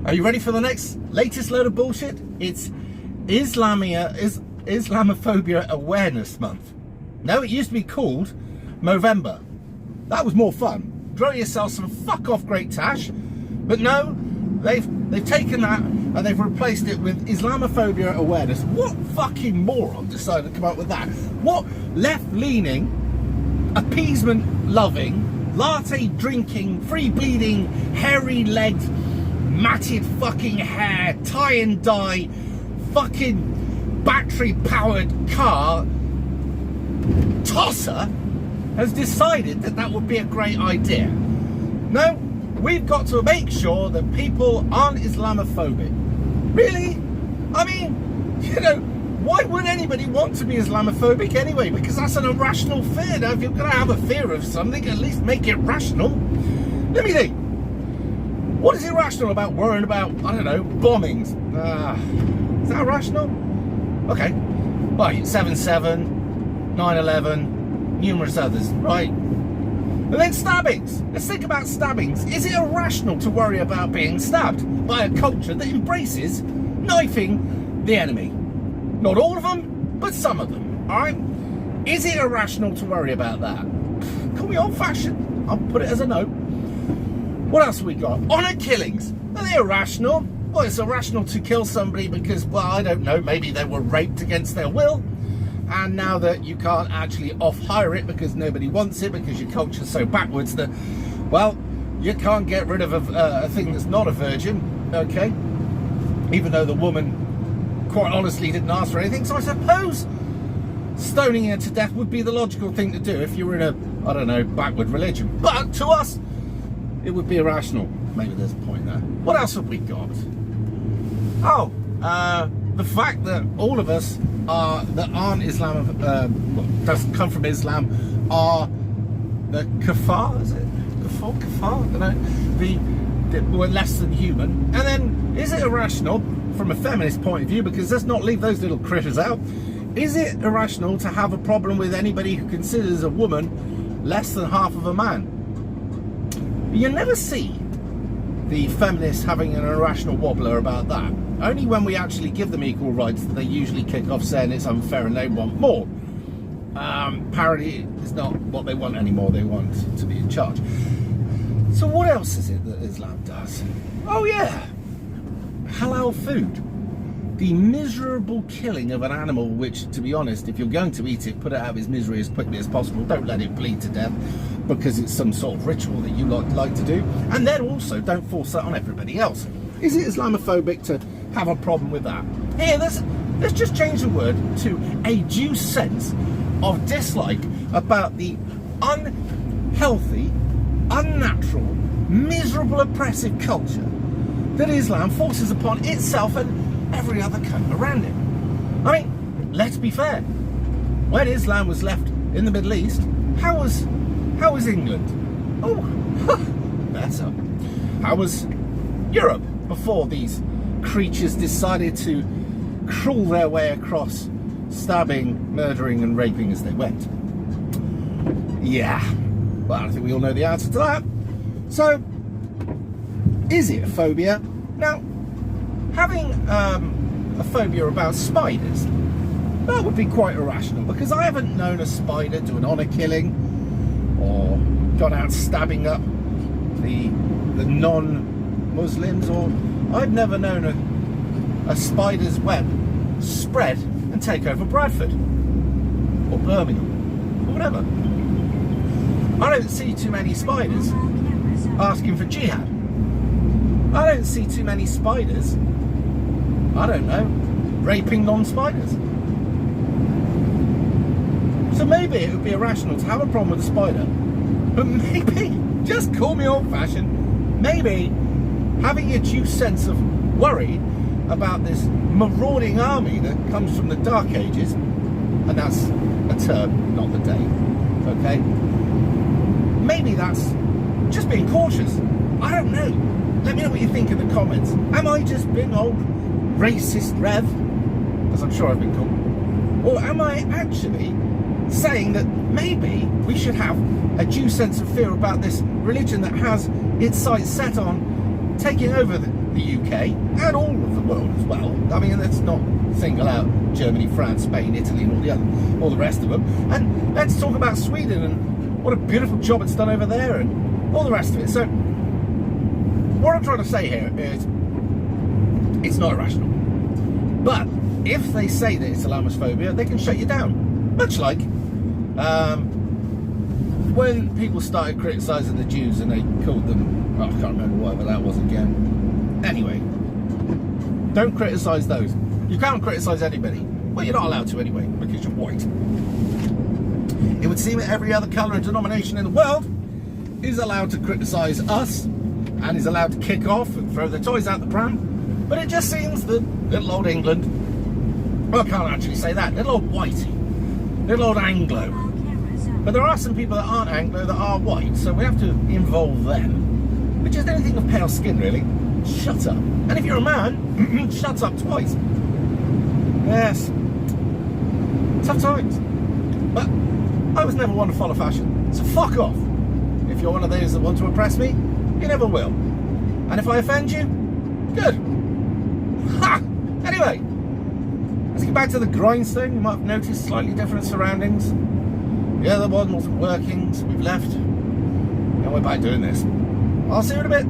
Are you ready for the latest load of bullshit? It's Islamophobia Awareness Month. No, it used to be called Movember. That was more fun. Throw yourself some fuck off great tash. But no, they've taken that and they've replaced it with Islamophobia Awareness. What fucking moron decided to come up with that? What left-leaning, appeasement-loving, latte-drinking, free-bleeding, hairy-legged, matted fucking hair, tie and dye, fucking battery-powered car tosser has decided that that would be a great idea? No, we've got to make sure that people aren't Islamophobic. Really? I mean, you know, why would anybody want to be Islamophobic anyway? Because that's an irrational fear. Now, if you're going to have a fear of something, at least make it rational. Let me think. What is irrational about worrying about, I don't know, bombings? Is that irrational? Okay. Right, 7/7, 9/11, numerous others, right? And then stabbings. Let's think about stabbings. Is it irrational to worry about being stabbed by a culture that embraces knifing the enemy? Not all of them, but some of them, all right? Is it irrational to worry about that? Call me old-fashioned. I'll put it as a no. What else have we got? Honour killings. Are they irrational? Well, it's irrational to kill somebody because, well, I don't know, maybe they were raped against their will. And now that you can't actually off-hire it because nobody wants it, because your culture's so backwards that, well, you can't get rid of a thing that's not a virgin, okay? Even though the woman, quite honestly, didn't ask for anything. So I suppose stoning her to death would be the logical thing to do if you were in a, I don't know, backward religion. But to us, it would be irrational. Maybe there's a point there. What else have we got? Oh, the fact that all of us that aren't Islam, doesn't come from Islam, are the kafar, is it? Kafar? I don't know. The we're less than human. And then, is it irrational from a feminist point of view? Because let's not leave those little critters out. Is it irrational to have a problem with anybody who considers a woman less than half of a man? You never see the feminists having an irrational wobbler about that. Only when we actually give them equal rights do they usually kick off saying it's unfair and they want more. Parity is not what they want anymore. They want to be in charge. So what else is it that Islam does? Oh yeah, halal food. The miserable killing of an animal which, to be honest, if you're going to eat it, put it out of its misery as quickly as possible. Don't let it bleed to death because it's some sort of ritual that you like to do. And then also, don't force that on everybody else. Is it Islamophobic to have a problem with that? Here, let's just change the word to a due sense of dislike about the unhealthy, unnatural, miserable, oppressive culture that Islam forces upon itself and every other cunt around it. I mean, let's be fair. When Islam was left in the Middle East, how was England? Oh, better. How was Europe before these creatures decided to crawl their way across, stabbing, murdering and raping as they went? Yeah, well, I think we all know the answer to that. So, is it a phobia? Now, having a phobia about spiders, that would be quite irrational, because I haven't known a spider do an honour killing or gone out stabbing up the non-Muslims, or I've never known a spider's web spread and take over Bradford or Birmingham or whatever. I don't see too many spiders asking for jihad. I don't see too many spiders, I don't know, raping non-spiders. So maybe it would be irrational to have a problem with a spider, but maybe, just call me old-fashioned, maybe having a due sense of worry about this marauding army that comes from the Dark Ages, and that's a term, not the day, okay? Maybe that's just being cautious. I don't know. Let me know what you think in the comments. Am I just being old racist Rev, as I'm sure I've been called? Or am I actually saying that maybe we should have a due sense of fear about this religion that has its sights set on taking over the UK and all of the world as well. I mean, let's not single out Germany, France, Spain, Italy, and all the rest of them. And let's talk about Sweden and what a beautiful job it's done over there and all the rest of it. So what I'm trying to say here is it's not irrational. But if they say that it's Islamophobia, they can shut you down. Much like when people started criticising the Jews and they called them, I can't remember whatever that was again. Anyway, don't criticise those. You can't criticise anybody. Well, you're not allowed to anyway, because you're white. It would seem that every other colour and denomination in the world is allowed to criticise us and is allowed to kick off and throw their toys out the pram. But it just seems that little old England, well, I can't actually say that, little old whitey, little old Anglo. But there are some people that aren't Anglo that are white, so we have to involve them. Which is anything of pale skin, really. Shut up. And if you're a man, shut up twice. Yes. Tough times. But I was never one to follow fashion, so fuck off. If you're one of those that want to impress me, you never will. And if I offend you, good. Ha! Anyway, let's get back to the grindstone. You might have noticed slightly different surroundings. The other one wasn't working, so we've left. And we're back doing this. I'll see you in a bit.